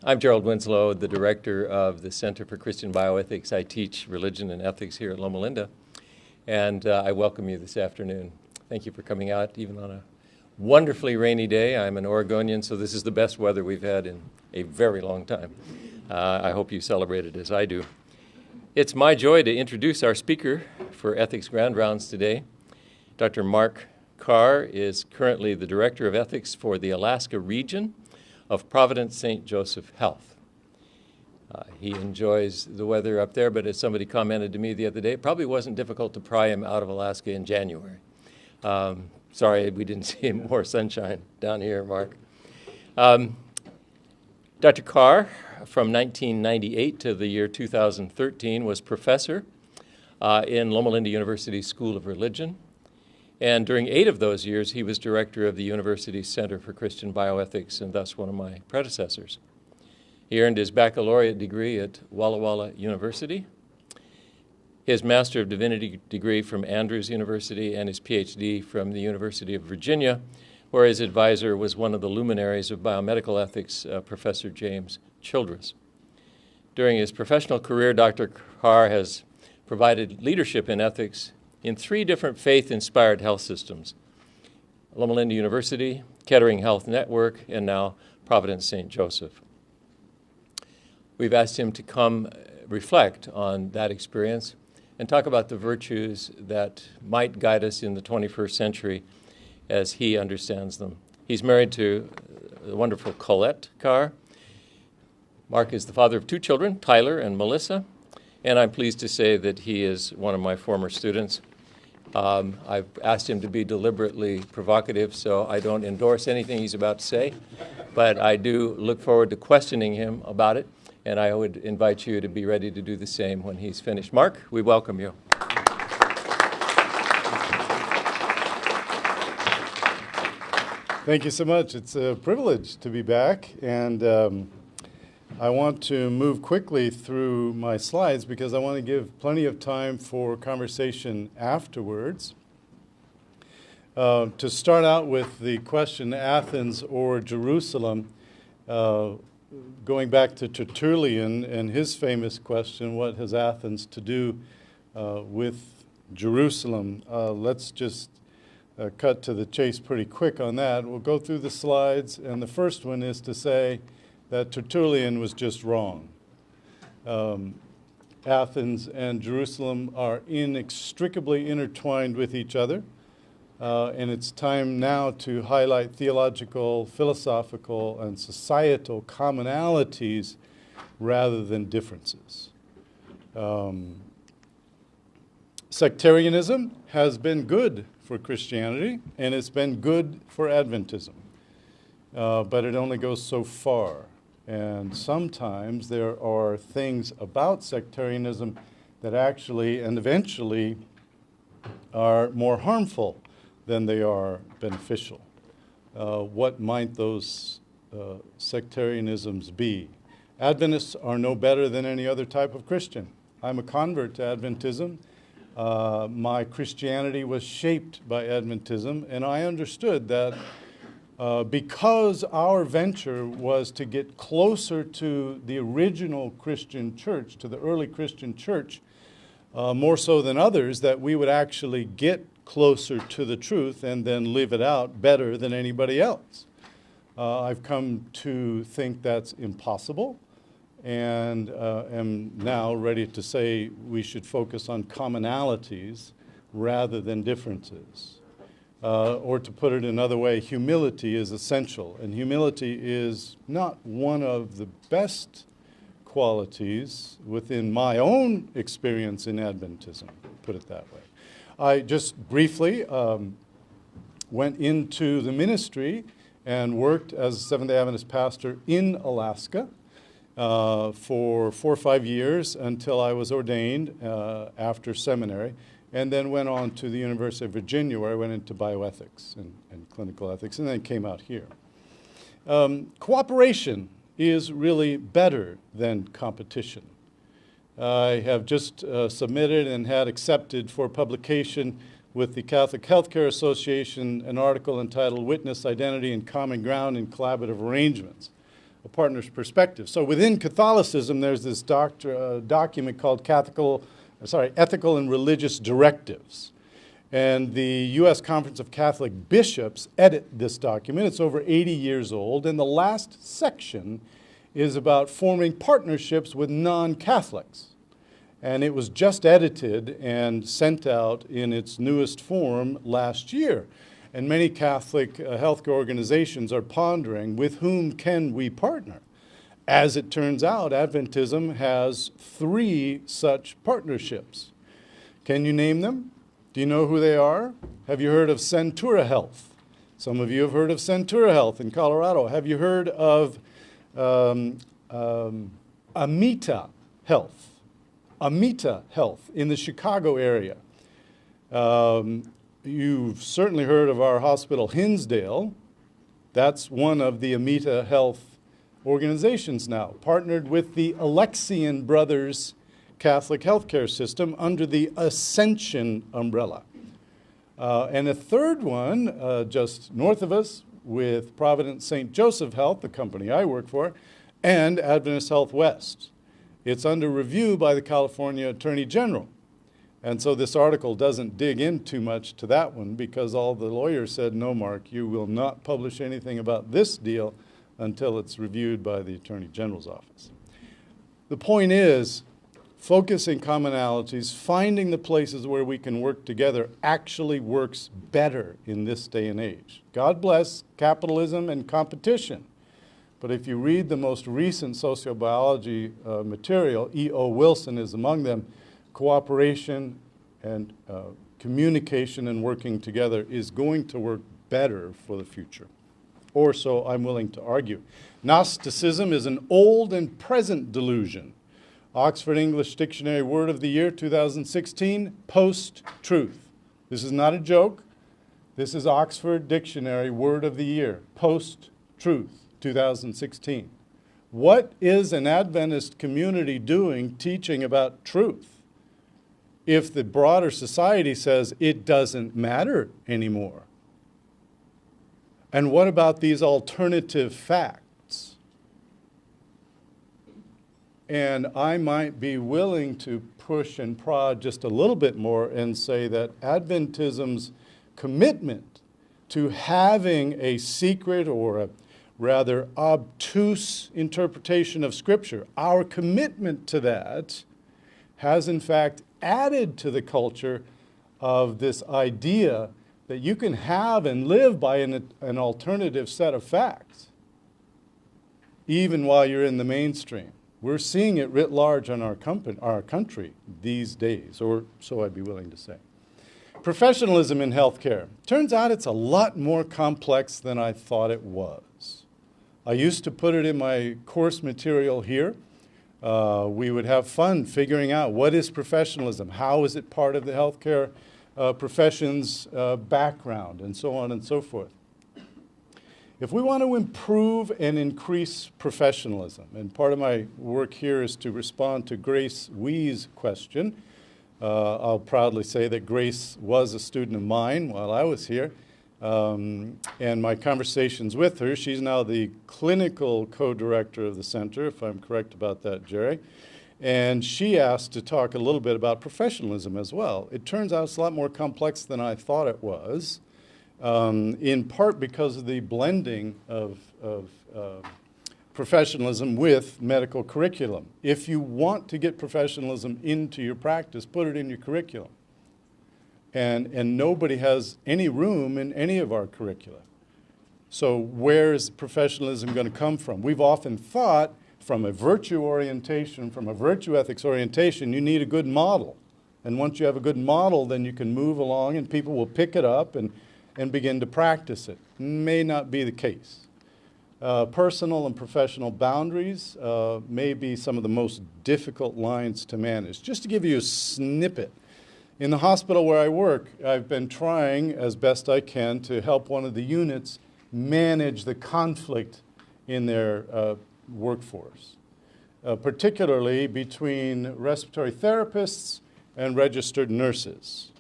I'm Gerald Winslow, the director of the Center for Christian Bioethics. I teach religion and ethics here at Loma Linda, and I welcome you this afternoon. Thank you for coming out, even on a wonderfully rainy day. I'm an Oregonian, so this is the best weather we've had in a very long time. I hope you celebrate it as I do. It's my joy to introduce our speaker for Ethics Grand Rounds today. Dr. Mark Carr is currently the Director of Ethics for the Alaska region of Providence St. Joseph Health. He enjoys the weather up there, but as somebody commented to me the other day, it probably wasn't difficult to pry him out of Alaska in January. Sorry we didn't see more sunshine down here, Mark. Dr. Carr, from 1998 to the year 2013, was professor in Loma Linda University School of Religion. And during 8 of those years, he was director of the university's Center for Christian Bioethics, and thus one of my predecessors. He earned his baccalaureate degree at Walla Walla University, his Master of Divinity degree from Andrews University, and his PhD from the University of Virginia, where his advisor was one of the luminaries of biomedical ethics, Professor James Childress. During his professional career, Dr. Carr has provided leadership in ethics in 3 different faith-inspired health systems: Loma Linda University, Kettering Health Network, and now Providence St. Joseph. We've asked him to come reflect on that experience and talk about the virtues that might guide us in the 21st century as he understands them. He's married to the wonderful Colette Carr. Mark is the father of 2 children, Tyler and Melissa, and I'm pleased to say that he is one of my former students. I've asked him to be deliberately provocative, so I don't endorse anything he's about to say, but I do look forward to questioning him about it, and I would invite you to be ready to do the same when he's finished. Mark, we welcome you. Thank you so much. It's a privilege to be back, and I want to move quickly through my slides because I want to give plenty of time for conversation afterwards. To start out with the question, Athens or Jerusalem, going back to Tertullian and his famous question, what has Athens to do with Jerusalem? Let's just cut to the chase pretty quick on that. We'll go through the slides, and the first one is to say that Tertullian was just wrong. Athens and Jerusalem are inextricably intertwined with each other, and it's time now to highlight theological, philosophical, and societal commonalities rather than differences. Sectarianism has been good for Christianity, and it's been good for Adventism, but it only goes so far. And sometimes there are things about sectarianism that actually and eventually are more harmful than they are beneficial. What might those sectarianisms be? Adventists are no better than any other type of Christian. I'm a convert to Adventism. My Christianity was shaped by Adventism, and I understood that because our venture was to get closer to the original Christian church, to the early Christian church, more so than others, that we would actually get closer to the truth and then live it out better than anybody else. I've come to think that's impossible, and am now ready to say we should focus on commonalities rather than differences. Or to put it another way, humility is essential. And humility is not one of the best qualities within my own experience in Adventism, put it that way. I just briefly went into the ministry and worked as a Seventh-day Adventist pastor in Alaska for 4 or 5 years until I was ordained after seminary, and then went on to the University of Virginia, where I went into bioethics and clinical ethics, and then came out here. Cooperation is really better than competition. I have just submitted and had accepted for publication with the Catholic Healthcare Association an article entitled Witness, Identity, and Common Ground in Collaborative Arrangements. a partner's perspective. So within Catholicism, there's this document called Ethical and Religious Directives. And the U.S. Conference of Catholic Bishops edit this document. It's over 80 years old, and the last section is about forming partnerships with non-Catholics. And it was just edited and sent out in its newest form last year. And many Catholic healthcare organizations are pondering, with whom can we partner? As it turns out, Adventism has 3 such partnerships. Can you name them? Do you know who they are? Have you heard of Centura Health? Some of you have heard of Centura Health in Colorado. Have you heard of Amita Health? Amita Health in the Chicago area. You've certainly heard of our hospital, Hinsdale. That's one of the Amita Health organizations now, partnered with the Alexian Brothers Catholic healthcare system under the Ascension umbrella. And a third one, just north of us, with Providence St. Joseph Health, the company I work for, and Adventist Health West. It's under review by the California Attorney General. And so this article doesn't dig in too much to that one because all the lawyers said, no, Mark, you will not publish anything about this deal until it's reviewed by the Attorney General's office. The point is, focusing commonalities, finding the places where we can work together actually works better in this day and age. God bless capitalism and competition. But if you read the most recent sociobiology material, E.O. Wilson is among them, cooperation and communication and working together is going to work better for the future. Or so I'm willing to argue. Gnosticism is an old and present delusion. Oxford English Dictionary Word of the Year 2016, post-truth. This is not a joke. This is Oxford Dictionary Word of the Year, post-truth, 2016. What is an Adventist community doing teaching about truth if the broader society says it doesn't matter anymore? And what about these alternative facts? And I might be willing to push and prod just a little bit more and say that Adventism's commitment to having a secret or a rather obtuse interpretation of Scripture, our commitment to that has in fact added to the culture of this idea that you can have and live by an alternative set of facts, even while you're in the mainstream. We're seeing it writ large in our country these days, or so I'd be willing to say. Professionalism in healthcare. Turns out it's a lot more complex than I thought it was. I used to put it in my course material here. We would have fun figuring out what is professionalism, how is it part of the healthcare profession's background, and so on and so forth. If we want to improve and increase professionalism, and part of my work here is to respond to Grace Wee's question. I'll proudly say that Grace was a student of mine while I was here, and my conversations with her, she's now the clinical co-director of the center, if I'm correct about that, Jerry, and she asked to talk a little bit about professionalism as well. It turns out it's a lot more complex than I thought it was. In part because of the blending of professionalism with medical curriculum. If you want to get professionalism into your practice, put it in your curriculum. And nobody has any room in any of our curricula. So where is professionalism going to come from? We've often thought from a virtue orientation, from a virtue ethics orientation, you need a good model. And once you have a good model, then you can move along and people will pick it up and begin to practice it. May not be the case. Personal and professional boundaries may be some of the most difficult lines to manage. Just to give you a snippet, in the hospital where I work, I've been trying as best I can to help one of the units manage the conflict in their workforce, particularly between respiratory therapists and registered nurses.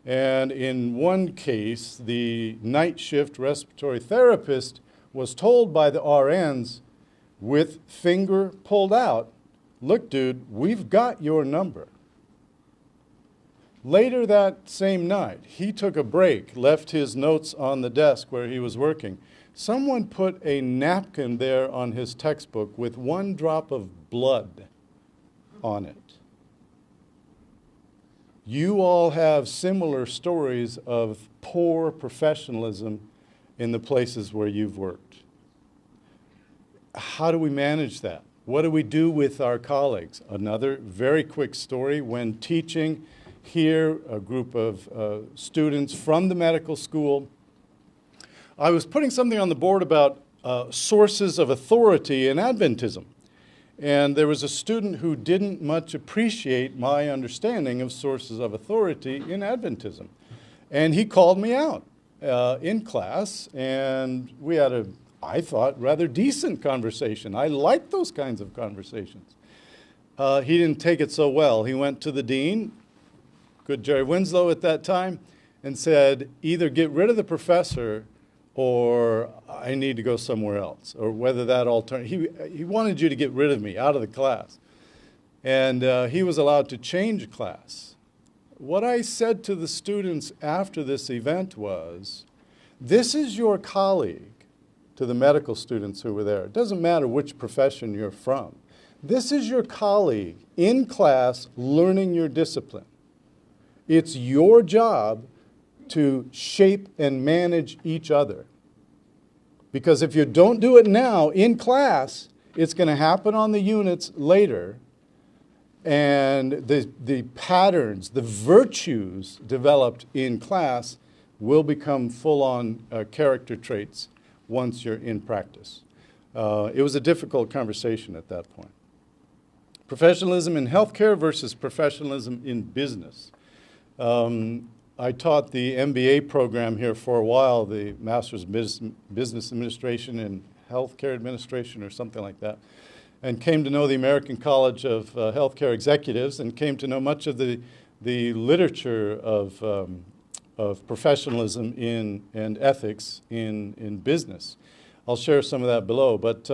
And in one case, the night shift respiratory therapist was told by the RNs, with finger pulled out, look, dude, we've got your number. Later that same night, he took a break, left his notes on the desk where he was working. Someone put a napkin there on his textbook with 1 drop of blood on it. You all have similar stories of poor professionalism in the places where you've worked. How do we manage that? What do we do with our colleagues? Another very quick story. When teaching here, a group of students from the medical school, I was putting something on the board about sources of authority in Adventism. And there was a student who didn't much appreciate my understanding of sources of authority in Adventism. And he called me out in class, and we had a, I thought, rather decent conversation. I liked those kinds of conversations. He didn't take it so well. He went to the dean, good Jerry Winslow at that time, and said, either get rid of the professor or I need to go somewhere else, or whether that alternative. He wanted you to get rid of me, out of the class. And he was allowed to change class. What I said to the students after this event was, this is your colleague, to the medical students who were there. It doesn't matter which profession you're from. This is your colleague in class learning your discipline. It's your job to shape and manage each other. Because if you don't do it now in class, it's going to happen on the units later, and the patterns, the virtues developed in class will become full-on character traits once you're in practice. It was a difficult conversation at that point. Professionalism in healthcare versus professionalism in business. I taught the MBA program here for a while, the Master's of Business Administration and Healthcare Administration or something like that, and came to know the American College of Healthcare Executives and came to know much of the literature of professionalism and ethics in business. I'll share some of that below, but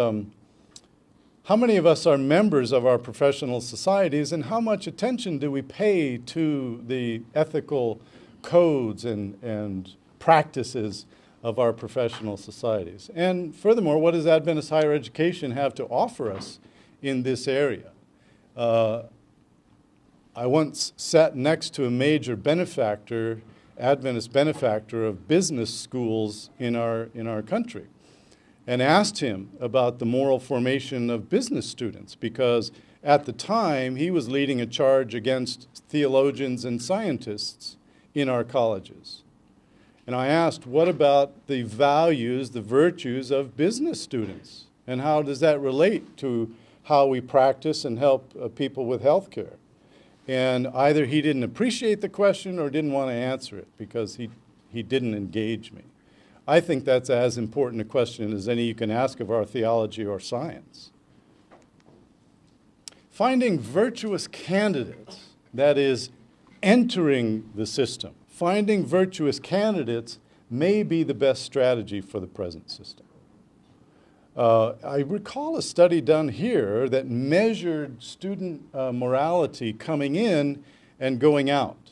how many of us are members of our professional societies, and how much attention do we pay to the ethical codes and practices of our professional societies? And furthermore, what does Adventist higher education have to offer us in this area? I once sat next to a major benefactor, Adventist benefactor of business schools in our country, and asked him about the moral formation of business students, because at the time he was leading a charge against theologians and scientists in our colleges. And I asked, what about the values, the virtues of business students? And how does that relate to how we practice and help people with health care? And either he didn't appreciate the question or didn't want to answer it because he didn't engage me. I think that's as important a question as any you can ask of our theology or science. Finding virtuous candidates, that is, entering the system, finding virtuous candidates may be the best strategy for the present system. I recall a study done here that measured student morality coming in and going out.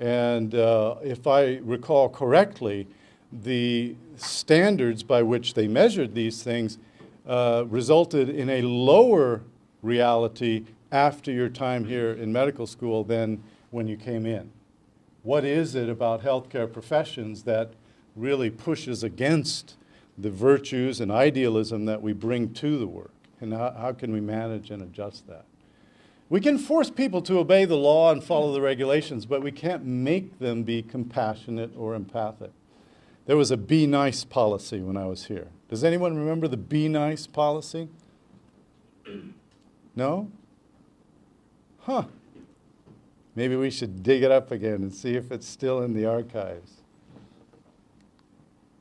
And if I recall correctly, the standards by which they measured these things resulted in a lower reality after your time here in medical school than when you came in. What is it about healthcare professions that really pushes against the virtues and idealism that we bring to the work? And how can we manage and adjust that? We can force people to obey the law and follow the regulations, but we can't make them be compassionate or empathic. There was a be nice policy when I was here. Does anyone remember the be nice policy? No? Huh. Maybe we should dig it up again and see if it's still in the archives.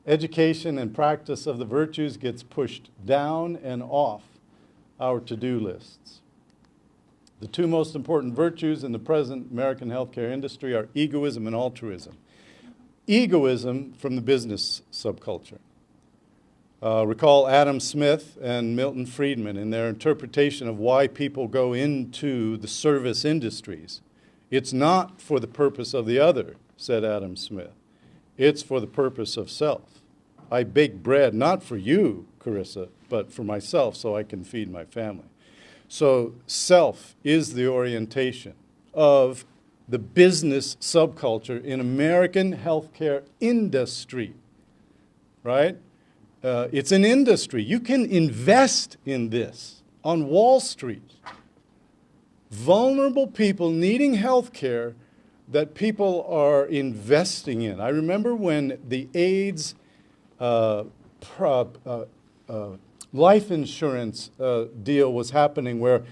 Education and practice of the virtues gets pushed down and off our to-do lists. The two most important virtues in the present American healthcare industry are egoism and altruism. Egoism from the business subculture. Recall Adam Smith and Milton Friedman in their interpretation of why people go into the service industries. It's not for the purpose of the other, said Adam Smith. It's for the purpose of self. I bake bread not for you, Carissa, but for myself so I can feed my family. So self is the orientation of the business subculture in American healthcare industry, right? It's an industry. You can invest in this on Wall Street. Vulnerable people needing health care that people are investing in. I remember when the AIDS life insurance deal was happening, where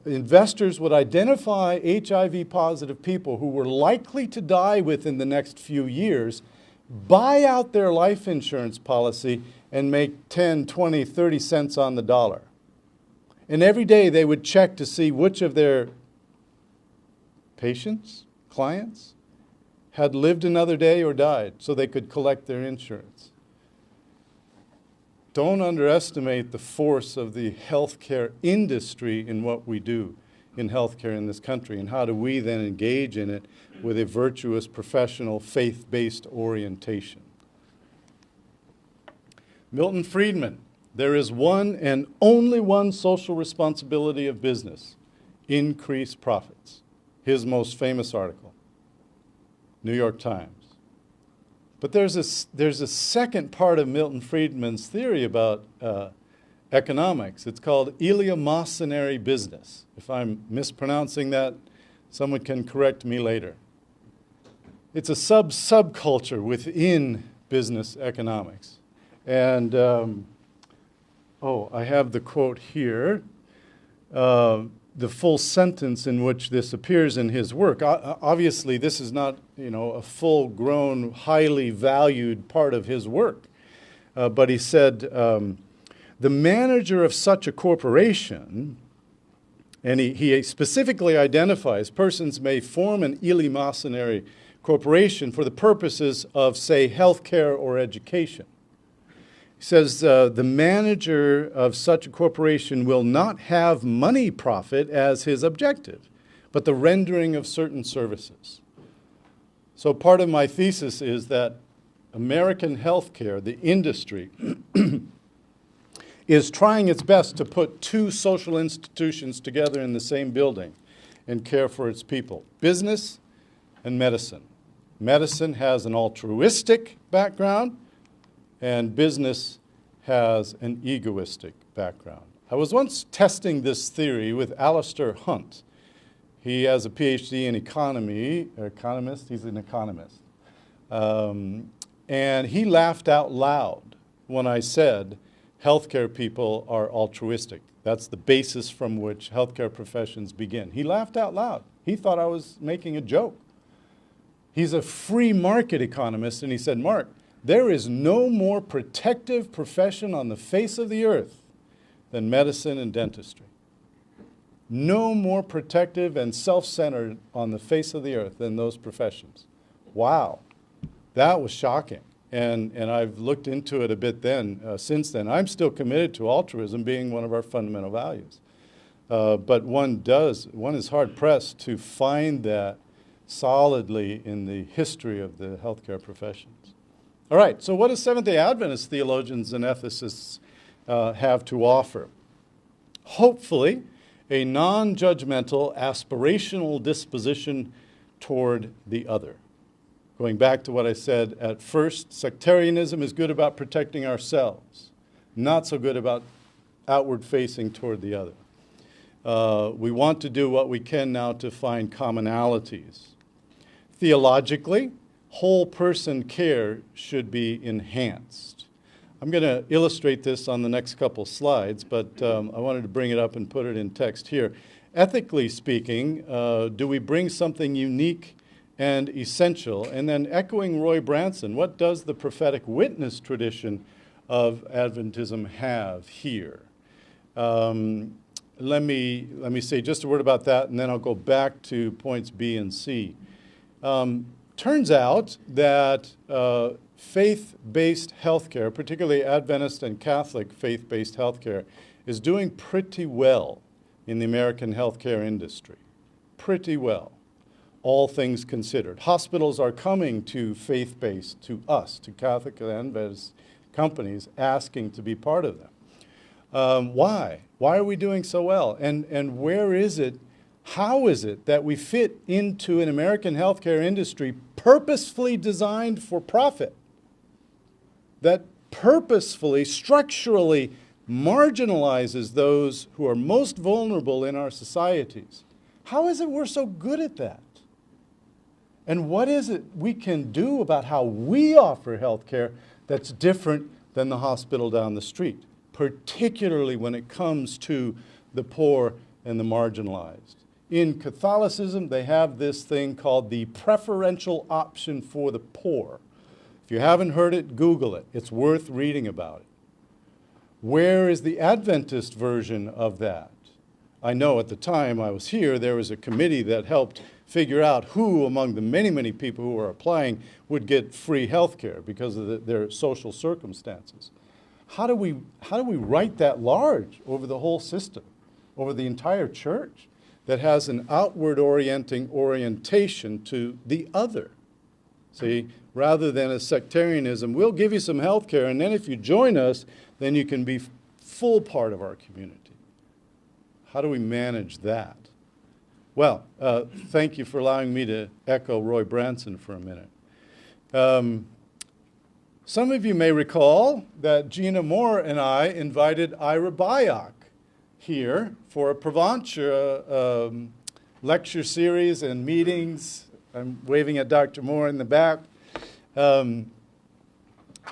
investors would identify HIV-positive people who were likely to die within the next few years, buy out their life insurance policy, and make 10, 20, 30 cents on the dollar. And every day they would check to see which of their patients, clients, had lived another day or died so they could collect their insurance. Don't underestimate the force of the healthcare industry in what we do in healthcare in this country, and how do we then engage in it with a virtuous, professional, faith-based orientation. Milton Friedman, there is one and only one social responsibility of business: increase profits. His most famous article, New York Times. But there's a second part of Milton Friedman's theory about economics. It's called eleemosynary business. If I'm mispronouncing that, someone can correct me later. It's a subculture within business economics. And, I have the quote here, the full sentence in which this appears in his work. Obviously, this is not, a full-grown, highly valued part of his work. But he said, the manager of such a corporation, and he specifically identifies persons may form an eleemosynary corporation for the purposes of, say, healthcare or education. He says the manager of such a corporation will not have money profit as his objective, but the rendering of certain services. So part of my thesis is that American healthcare, the industry, is trying its best to put two social institutions together in the same building and care for its people: business and medicine. Medicine has an altruistic background, and business has an egoistic background. I was once testing this theory with Alistair Hunt. He has a PhD in economist, he's an economist. And he laughed out loud when I said healthcare people are altruistic. That's the basis from which healthcare professions begin. He laughed out loud. He thought I was making a joke. He's a free market economist, and he said, Mark, there is no more protective profession on the face of the earth than medicine and dentistry. No more protective and self-centered on the face of the earth than those professions. Wow, that was shocking. And I've looked into it a bit since then. I'm still committed to altruism being one of our fundamental values. But one is hard-pressed to find that solidly in the history of the healthcare professions. All right, so what do Seventh-day Adventist theologians and ethicists have to offer? Hopefully, a non-judgmental, aspirational disposition toward the other. Going back to what I said at first, sectarianism is good about protecting ourselves, not so good about outward facing toward the other. We want to do what we can now to find commonalities. Theologically, whole person care should be enhanced. I'm going to illustrate this on the next couple slides, but I wanted to bring it up and put it in text here. Ethically speaking, do we bring something unique and essential? And then echoing Roy Branson, what does the prophetic witness tradition of Adventism have here? Let me say just a word about that, and then I'll go back to points B and C. Turns out that faith-based healthcare, particularly Adventist and Catholic faith-based healthcare, is doing pretty well in the American healthcare industry. Pretty well, all things considered. Hospitals are coming to faith-based, to us, to Catholic and Adventist companies, asking to be part of them. Why? Why are we doing so well? And where is it, how is it that we fit into an American healthcare industry purposefully designed for profit, that purposefully, structurally marginalizes those who are most vulnerable in our societies? How is it we're so good at that? And what is it we can do about how we offer health care that's different than the hospital down the street, particularly when it comes to the poor and the marginalized? In Catholicism, they have this thing called the preferential option for the poor. If you haven't heard it, Google it. It's worth reading about it. Where is the Adventist version of that? I know at the time I was here, there was a committee that helped figure out who among the many, many people who are applying would get free health care because of their social circumstances. How do we write that large over the whole system, over the entire church, that has an outward orientation to the other? See, rather than a sectarianism, we'll give you some health care, and then if you join us, then you can be full part of our community. How do we manage that? Well, thank you for allowing me to echo Roy Branson for a minute. Some of you may recall that Gina Moore and I invited Ira Byock here for a Proventure lecture series and meetings. I'm waving at Dr. Moore in the back.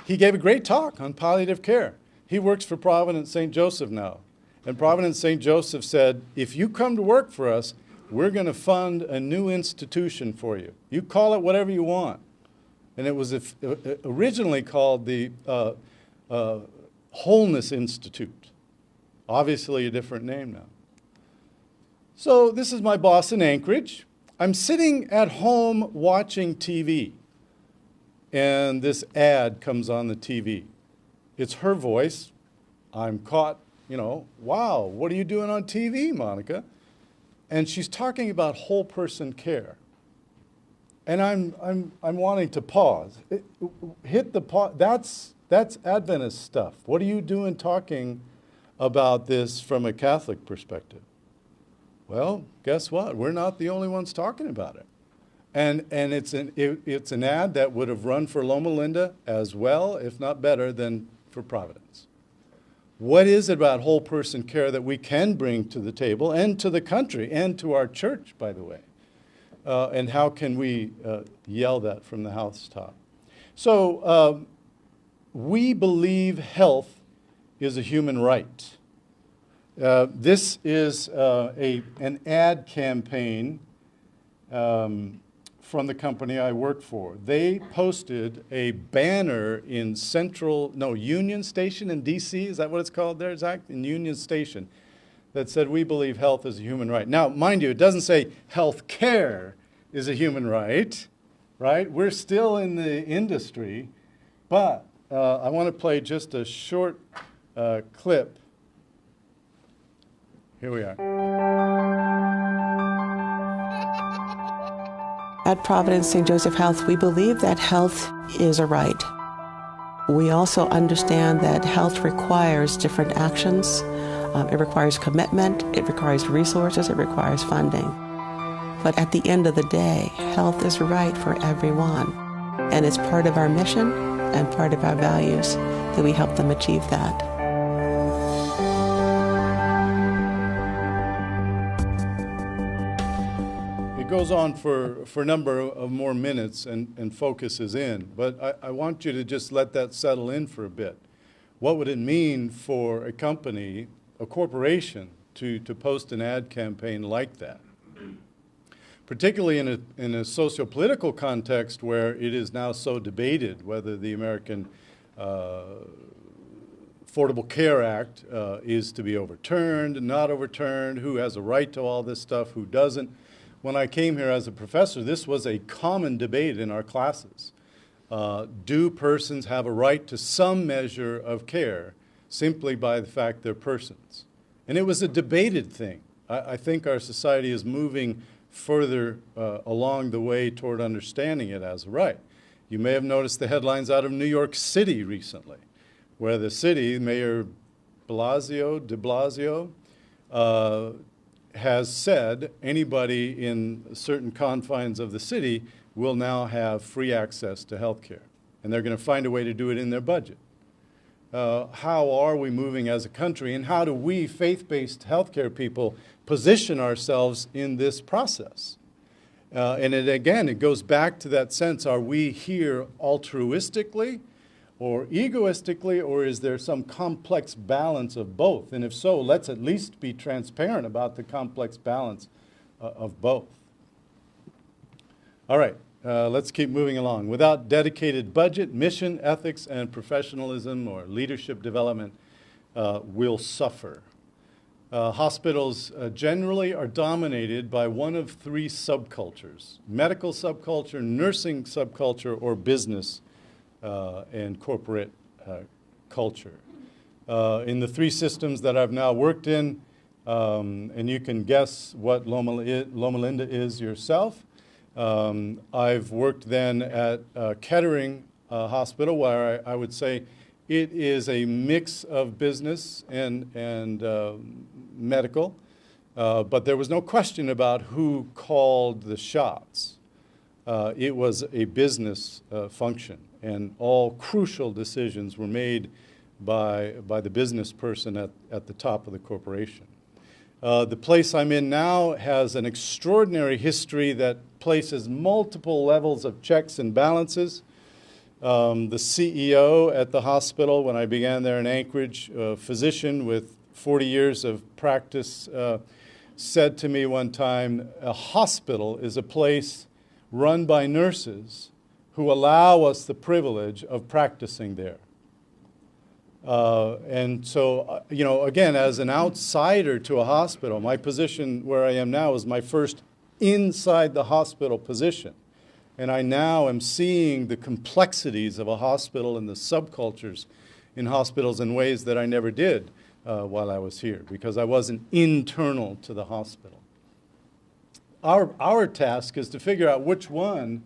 He gave a great talk on palliative care. He works for Providence St. Joseph now. And Providence St. Joseph said, if you come to work for us, we're going to fund a new institution for you. You call it whatever you want. And it was originally called the Wholeness Institute. Obviously a different name now. So this is my boss in Anchorage. I'm sitting at home watching TV, and this ad comes on the TV. It's her voice. I'm caught, wow, what are you doing on TV, Monica? And she's talking about whole person care. And I'm wanting to pause. Hit the pause. That's Adventist stuff. What are you doing talking about this from a Catholic perspective? Well, guess what? We're not the only ones talking about it. And it's an ad that would have run for Loma Linda as well, if not better, than for Providence. What is it about whole person care that we can bring to the table and to the country and to our church, by the way? And how can we yell that from the housetop? So we believe health is a human right. This is an ad campaign from the company I work for. They posted a banner in Union Station in D.C., is that what it's called there, Zach? In Union Station, that said, we believe health is a human right. Now, mind you, it doesn't say health care is a human right? We're still in the industry, but I want to play just a short clip. Here we are. At Providence St. Joseph Health, we believe that health is a right. We also understand that health requires different actions. It requires commitment, it requires resources, it requires funding. But at the end of the day, health is a right for everyone. And it's part of our mission and part of our values that we help them achieve that. It goes on for a number of more minutes and focuses in, but I want you to just let that settle in for a bit. What would it mean for a company, a corporation, to post an ad campaign like that? Particularly in a socio-political context where it is now so debated whether the American Affordable Care Act is to be overturned, not overturned, who has a right to all this stuff, who doesn't. when I came here as a professor, this was a common debate in our classes. Do persons have a right to some measure of care simply by the fact they're persons? And it was a debated thing. I think our society is moving further along the way toward understanding it as a right. You may have noticed the headlines out of New York City recently, where the city, Mayor de Blasio, has said anybody in certain confines of the city will now have free access to health care. And they're going to find a way to do it in their budget. How are we moving as a country, and how do we, faith-based healthcare people, position ourselves in this process? And it goes back to that sense, are we here altruistically or egoistically, or is there some complex balance of both? And if so, let's at least be transparent about the complex balance of both. All right, let's keep moving along. Without dedicated budget, mission, ethics, and professionalism or leadership development will suffer. Hospitals generally are dominated by one of three subcultures: medical subculture, nursing subculture, or business and corporate culture. In the three systems that I've now worked in, and you can guess what Loma Linda is yourself, I've worked then at Kettering Hospital, where I would say it is a mix of business and medical, but there was no question about who called the shots. It was a business function, and all crucial decisions were made by the business person at the top of the corporation. The place I'm in now has an extraordinary history that places multiple levels of checks and balances. The CEO at the hospital, when I began there in Anchorage, a physician with 40 years of practice, said to me one time, a hospital is a place run by nurses who allow us the privilege of practicing there. And so, again, as an outsider to a hospital, my position where I am now is my first inside the hospital position. And I now am seeing the complexities of a hospital and the subcultures in hospitals in ways that I never did while I was here, because I wasn't internal to the hospital. Our task is to figure out which one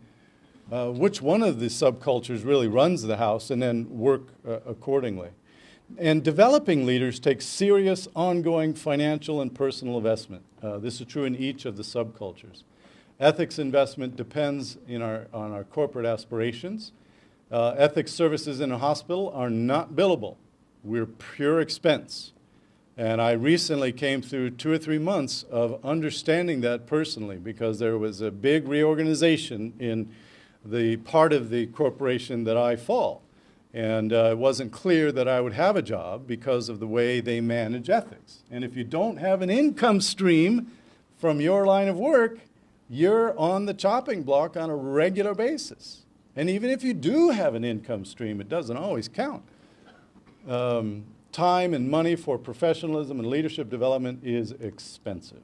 of the subcultures really runs the house, and then work accordingly. And developing leaders takes serious, ongoing financial and personal investment. This is true in each of the subcultures. Ethics investment depends on our corporate aspirations. Ethics services in a hospital are not billable. We're pure expense. And I recently came through 2 or 3 months of understanding that personally, because there was a big reorganization in the part of the corporation that I fall. And it wasn't clear that I would have a job because of the way they manage ethics. And if you don't have an income stream from your line of work, you're on the chopping block on a regular basis. And even if you do have an income stream, it doesn't always count. Time and money for professionalism and leadership development is expensive.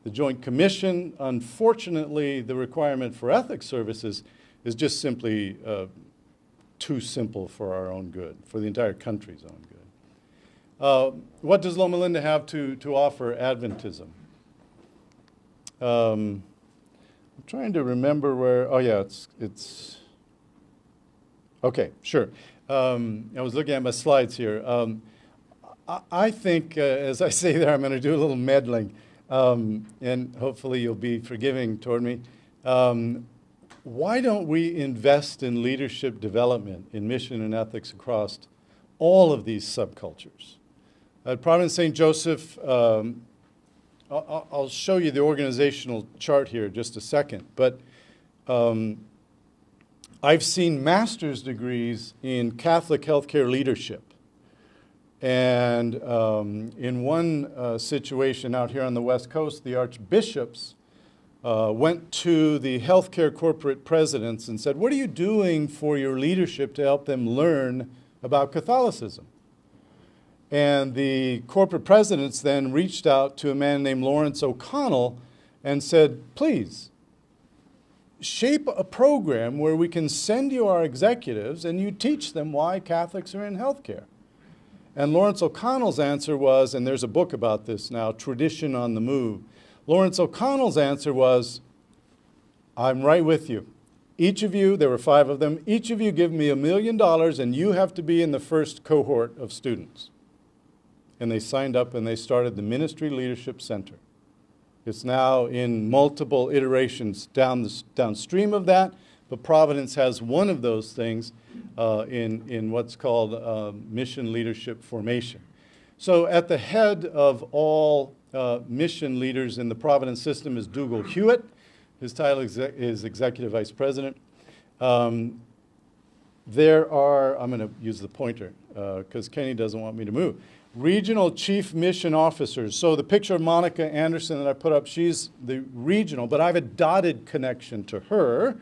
The Joint Commission, unfortunately, the requirement for ethics services is just simply too simple for our own good, for the entire country's own good. What does Loma Linda have to offer Adventism? I'm trying to remember where, oh yeah, it's okay, sure. I was looking at my slides here. I think, as I say there, I'm going to do a little meddling, and hopefully you'll be forgiving toward me. Why don't we invest in leadership development in mission and ethics across all of these subcultures? At Providence St. Joseph, I'll show you the organizational chart here in just a second, but I've seen master's degrees in Catholic healthcare leadership. And in one situation out here on the West Coast, the archbishops went to the healthcare corporate presidents and said, what are you doing for your leadership to help them learn about Catholicism? And the corporate presidents then reached out to a man named Lawrence O'Connell and said, please, shape a program where we can send you our executives and you teach them why Catholics are in healthcare. And Lawrence O'Connell's answer was, and there's a book about this now, Tradition on the Move. Lawrence O'Connell's answer was, I'm right with you. Each of you, there were 5 of them, each of you give me $1 million and you have to be in the first cohort of students. And they signed up and they started the Ministry Leadership Center. It's now in multiple iterations downstream of that, but Providence has one of those things in what's called mission leadership formation. So at the head of all mission leaders in the Providence system is Dougal Hewitt. His title is Executive Vice President. There are, I'm going to use the pointer because Kenny doesn't want me to move. Regional Chief Mission Officers. So the picture of Monica Anderson that I put up, she's the regional, but I have a dotted connection to her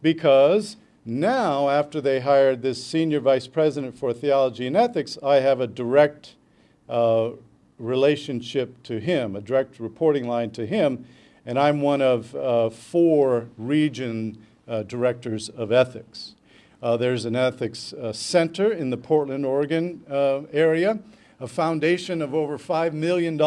because now, after they hired this Senior Vice President for Theology and Ethics, I have a direct relationship to him, a direct reporting line to him, and I'm one of 4 region directors of ethics. There's an ethics center in the Portland, Oregon area, a foundation of over $5 million.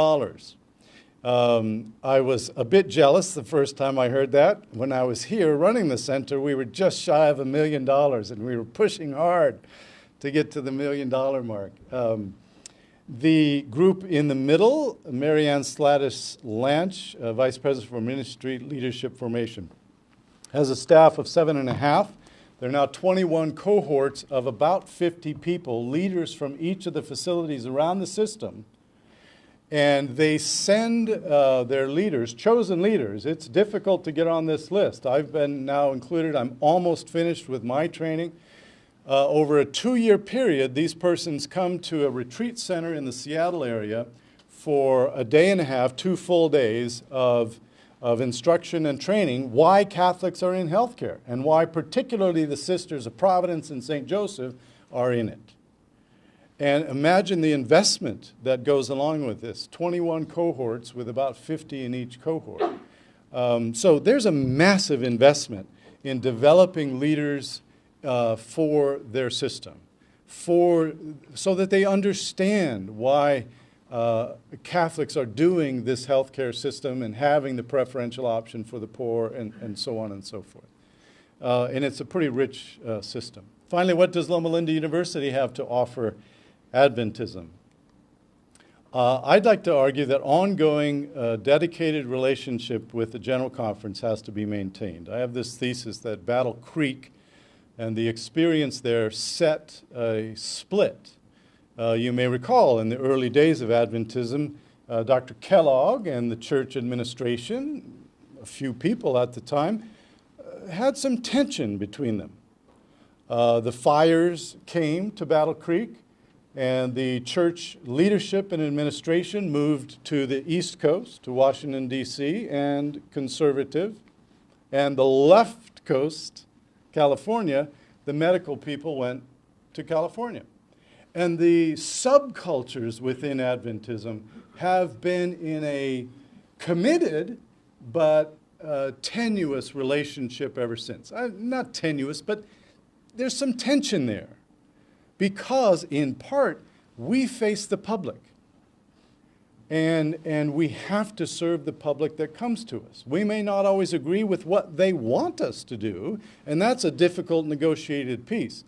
I was a bit jealous the first time I heard that. When I was here running the center, we were just shy of $1 million, and we were pushing hard to get to the $1 million mark. The group in the middle, Marianne Slattis Lanch, Vice President for Ministry Leadership Formation, has a staff of 7.5. There are now 21 cohorts of about 50 people, leaders from each of the facilities around the system, and they send their leaders, chosen leaders. It's difficult to get on this list. I've been now included. I'm almost finished with my training. Over a 2-year period, these persons come to a retreat center in the Seattle area for a day and a half, 2 full days of instruction and training, why Catholics are in healthcare and why particularly the Sisters of Providence and St. Joseph are in it. And imagine the investment that goes along with this, 21 cohorts with about 50 in each cohort. So there's a massive investment in developing leaders for their system, so that they understand why Catholics are doing this healthcare system and having the preferential option for the poor and so on and so forth. And it's a pretty rich system. Finally, what does Loma Linda University have to offer Adventism? I'd like to argue that ongoing dedicated relationship with the General Conference has to be maintained. I have this thesis that Battle Creek and the experience there set a split. You may recall in the early days of Adventism, Dr. Kellogg and the church administration, a few people at the time, had some tension between them. The fires came to Battle Creek, and the church leadership and administration moved to the East Coast, to Washington, D.C., and conservative. And the left coast, California, the medical people went to California. And the subcultures within Adventism have been in a committed but tenuous relationship ever since. Not tenuous, but there's some tension there. Because, in part, we face the public. And we have to serve the public that comes to us. We may not always agree with what they want us to do, and that's a difficult negotiated piece.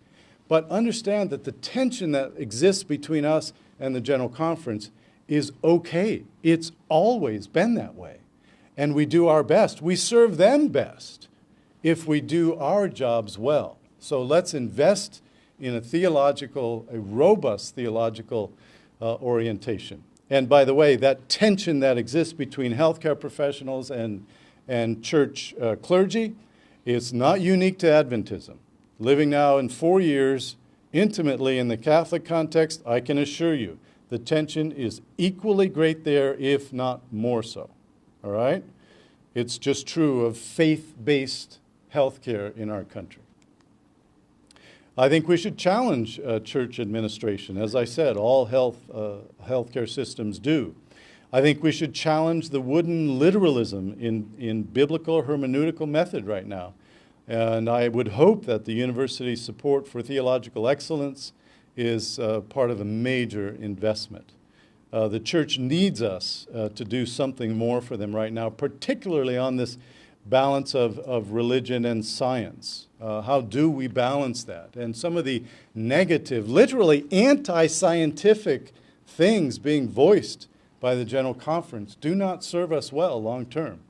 But understand that the tension that exists between us and the General Conference is okay. It's always been that way. And we do our best. We serve them best if we do our jobs well. So let's invest in a robust theological orientation. And by the way, that tension that exists between healthcare professionals and church clergy is not unique to Adventism. Living now in 4 years intimately in the Catholic context, I can assure you the tension is equally great there, if not more so. All right? It's just true of faith-based healthcare in our country. I think we should challenge church administration. As I said, all healthcare systems do. I think we should challenge the wooden literalism in biblical hermeneutical method right now. And I would hope that the university's support for theological excellence is part of a major investment. The church needs us to do something more for them right now, particularly on this balance of religion and science. How do we balance that? And some of the negative, literally anti-scientific things being voiced by the General Conference do not serve us well long term.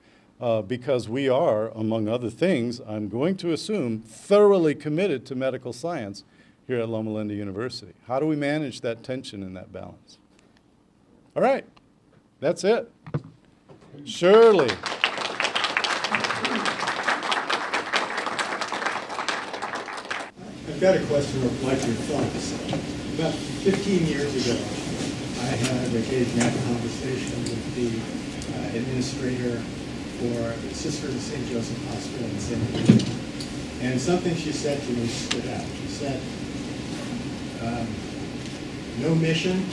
Because we are, among other things, I'm going to assume, thoroughly committed to medical science here at Loma Linda University. How do we manage that tension and that balance? All right, that's it. Shirley. I've got a question of like your thoughts. About 15 years ago, I had a gay conversation with the administrator for Sisters of St. Joseph Hospital in San Diego. And something she said to me stood out. She said, no mission,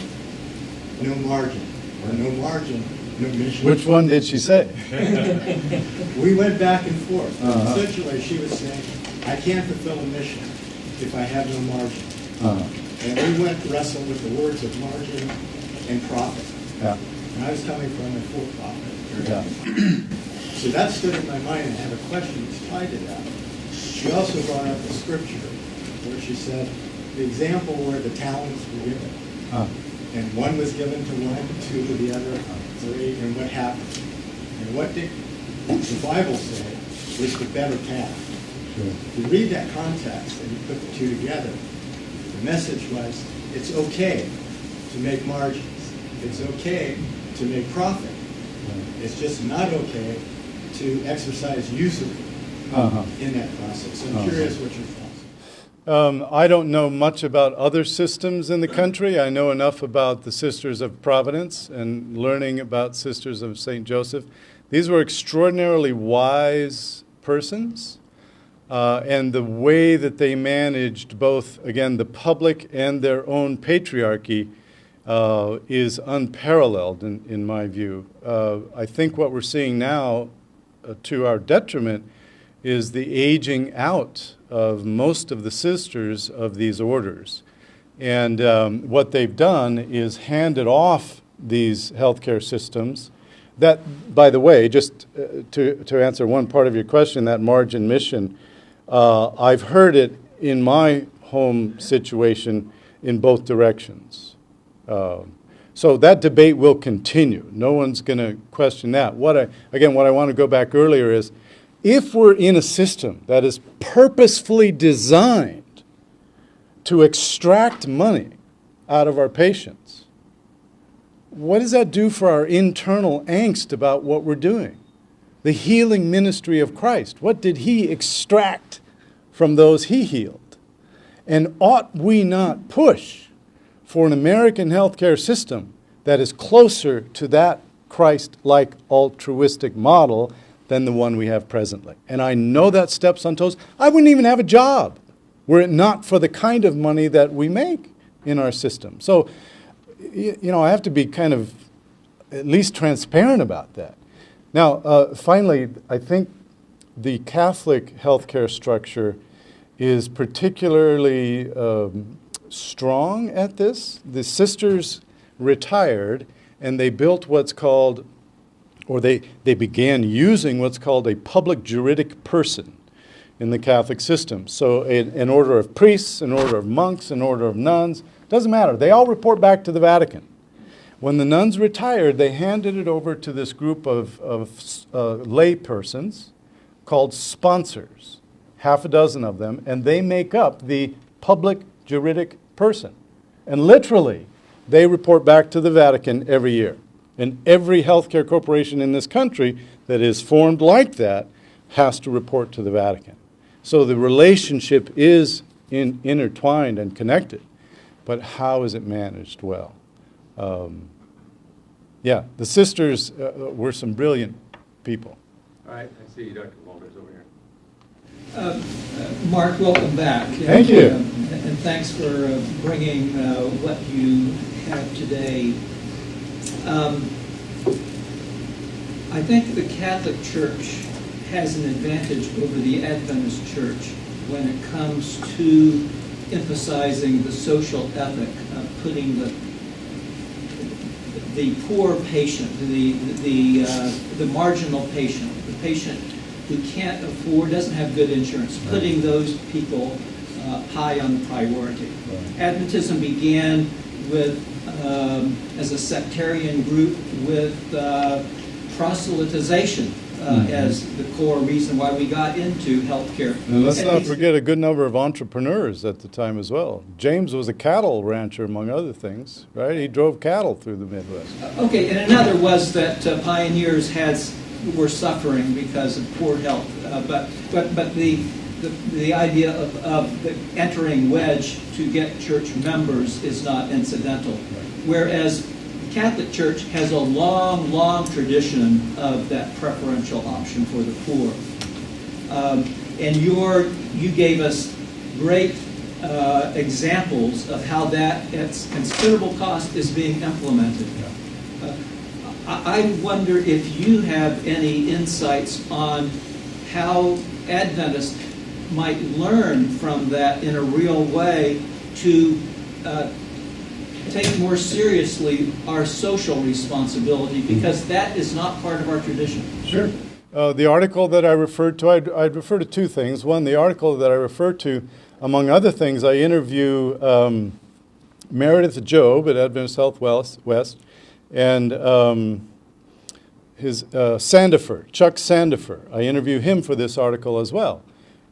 no margin. Or no margin, no mission. Which one did she say? We went back and forth. Essentially, she was saying, I can't fulfill a mission if I have no margin. And we went to wrestle with the words of margin and profit. Yeah. And I was coming from a for-profit area. Yeah. So that stood in my mind, and I have a question that's tied to that. She also brought up the scripture where she said the example where the talents were given. And one was given to one, two to the other, three, and what happened? And what did the Bible say was the better path? Sure. If you read that context and you put the two together, the message was it's okay to make margins. It's okay to make profit. It's just not okay to exercise usury in that process. So I'm curious what your thoughts are. I don't know much about other systems in the country. I know enough about the Sisters of Providence and learning about Sisters of St. Joseph. These were extraordinarily wise persons, and the way that they managed both, again, the public and their own patriarchy is unparalleled in my view. I think what we're seeing now, to our detriment, is the aging out of most of the sisters of these orders. And what they've done is handed off these healthcare systems that, by the way, just to answer one part of your question, that margin mission, I've heard it in my home situation in both directions. So that debate will continue. No one's going to question that. What I want to go back earlier is, if we're in a system that is purposefully designed to extract money out of our patients, what does that do for our internal angst about what we're doing? The healing ministry of Christ, what did he extract from those he healed? And ought we not push for an American healthcare system that is closer to that Christ-like altruistic model than the one we have presently? And I know that steps on toes. I wouldn't even have a job were it not for the kind of money that we make in our system. So, I have to be kind of at least transparent about that. Now, finally, I think the Catholic healthcare structure is particularly strong at this. The sisters retired, and they built what's called, or they began using what's called a public juridic person in the Catholic system. So an order of priests, an order of monks, an order of nuns, doesn't matter. They all report back to the Vatican. When the nuns retired, they handed it over to this group of lay persons called sponsors, half a dozen of them, and they make up the public juridic person. And literally, they report back to the Vatican every year. And every healthcare corporation in this country that is formed like that has to report to the Vatican. So the relationship is intertwined and connected. But how is it managed well? The sisters were some brilliant people. All right, I see Dr. Walters over here. Mark, welcome back. Thank you. And thanks for bringing what you have today. I think the Catholic Church has an advantage over the Adventist Church when it comes to emphasizing the social ethic of putting the poor patient, the marginal patient, the patient who can't afford, doesn't have good insurance, putting those people high on the priority. Adventism began with, as a sectarian group, with proselytization as the core reason why we got into healthcare. And let's not forget a good number of entrepreneurs at the time as well. James was a cattle rancher, among other things, right? He drove cattle through the Midwest. Okay, and another was that pioneers were suffering because of poor health. But the idea of the entering wedge to get church members is not incidental. Whereas the Catholic Church has a long, long tradition of that preferential option for the poor. And you gave us great examples of how that, at considerable cost, is being implemented. I wonder if you have any insights on how Adventists might learn from that in a real way to take more seriously our social responsibility, because that is not part of our tradition. Sure. The article that I referred to, I'd refer to two things. One, the article that I referred to, among other things, I interview Meredith Job at Adventist Health West, and his Sandifer, Chuck Sandifer. I interview him for this article as well.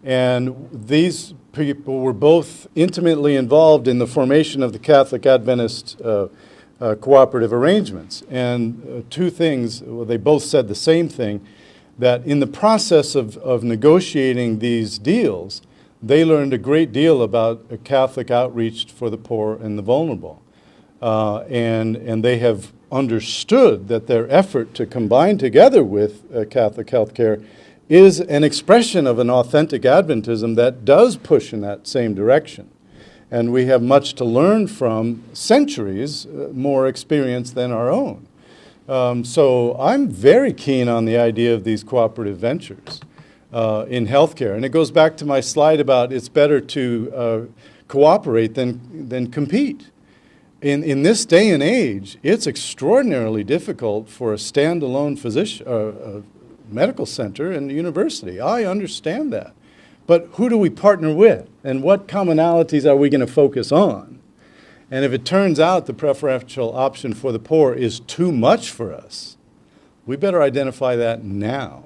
And these people were both intimately involved in the formation of the Catholic Adventist cooperative arrangements. And two things, well, they both said the same thing, that in the process of negotiating these deals, they learned a great deal about a Catholic outreach for the poor and the vulnerable. And they have understood that their effort to combine together with Catholic healthcare is an expression of an authentic Adventism that does push in that same direction. And we have much to learn from centuries more experience than our own. So I'm very keen on the idea of these cooperative ventures in healthcare. And it goes back to my slide about it's better to cooperate than compete. In this day and age, it's extraordinarily difficult for a standalone physician, medical center and university. I understand that. But who do we partner with? And what commonalities are we going to focus on? And if it turns out the preferential option for the poor is too much for us, we better identify that now.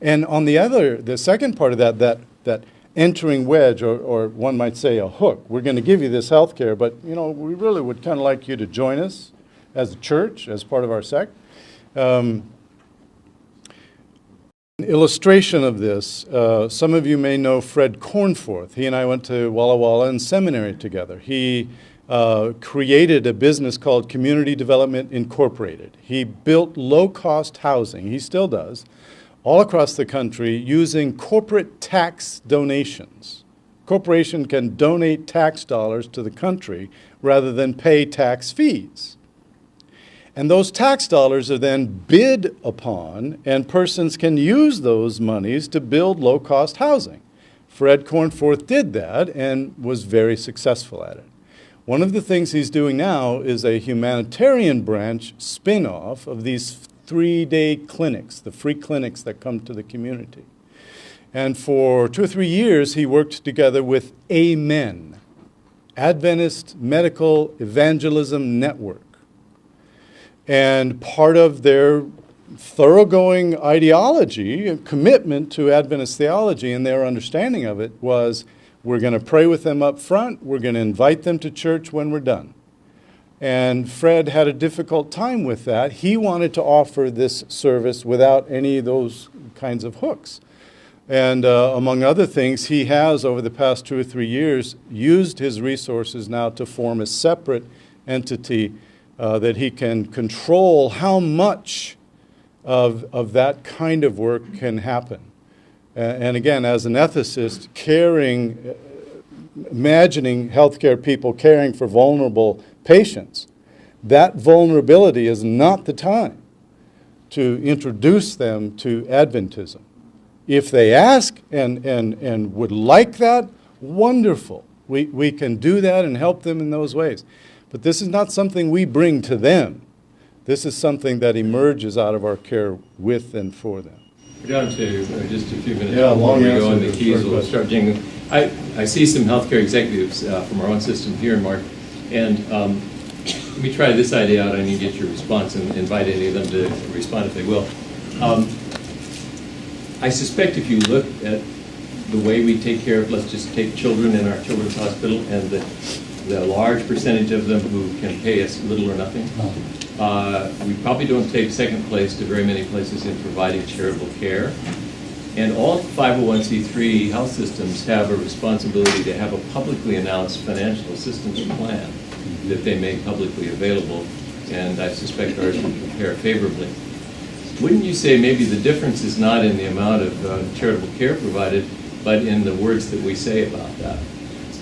And on the second part of that entering wedge, or one might say a hook, we're going to give you this health care, but we really would kind of like you to join us as a church, as part of our sect. An illustration of this, some of you may know Fred Cornforth. He and I went to Walla Walla and seminary together. He created a business called Community Development Incorporated. He built low-cost housing, he still does, all across the country using corporate tax donations. Corporation can donate tax dollars to the country rather than pay tax fees. And those tax dollars are then bid upon, and persons can use those monies to build low-cost housing. Fred Cornforth did that and was very successful at it. One of the things he's doing now is a humanitarian branch spin-off of these 3-day clinics, the free clinics that come to the community. And for 2 or 3 years, he worked together with Amen, Adventist Medical Evangelism Network. And part of their thoroughgoing ideology and commitment to Adventist theology and their understanding of it was, we're going to pray with them up front, we're going to invite them to church when we're done. And Fred had a difficult time with that. He wanted to offer this service without any of those kinds of hooks. And among other things, he has, over the past 2 or 3 years, used his resources now to form a separate entity that he can control how much of that kind of work can happen. And again, as an ethicist, imagining healthcare people caring for vulnerable patients, that vulnerability is not the time to introduce them to Adventism. If they ask and would like that, wonderful. We can do that and help them in those ways. But this is not something we bring to them. This is something that emerges out of our care with and for them. We're down to just a few minutes Yeah, before we long go, and answer the to keys the will first start jingling. I see some healthcare executives from our own system here, Mark, and let me try this idea out. I need to get your response and invite any of them to respond if they will. I suspect if you look at the way we take care of, let's just take children in our children's hospital, and the large percentage of them who can pay us little or nothing, we probably don't take second place to very many places in providing charitable care. And all 501c3 health systems have a responsibility to have a publicly announced financial assistance plan that they make publicly available, and I suspect ours would compare favorably. Wouldn't you say maybe the difference is not in the amount of charitable care provided, but in the words that we say about that?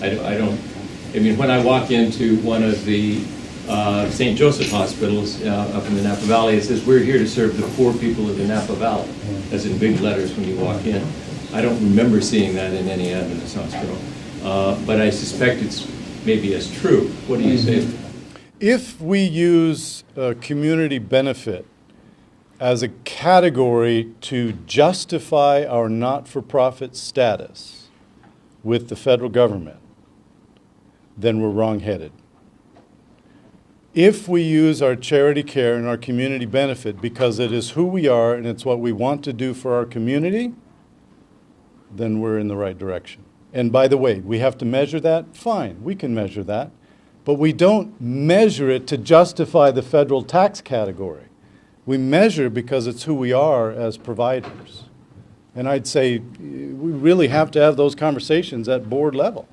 I mean, when I walk into one of the St. Joseph hospitals up in the Napa Valley, it says, "We're here to serve the poor people of the Napa Valley," as in big letters when you walk in. I don't remember seeing that in any Adventist hospital, but I suspect it's maybe as true. What do you say? If we use community benefit as a category to justify our not-for-profit status with the federal government, then we're wrong-headed. If we use our charity care and our community benefit because it is who we are and it's what we want to do for our community, then we're in the right direction. And by the way, we have to measure that? Fine, we can measure that. But we don't measure it to justify the federal tax category. We measure because it's who we are as providers. And I'd say we really have to have those conversations at board level.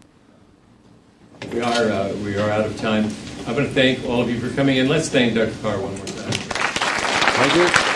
We are out of time. I'm going to thank all of you for coming in. Let's thank Dr. Carr one more time. Thank you.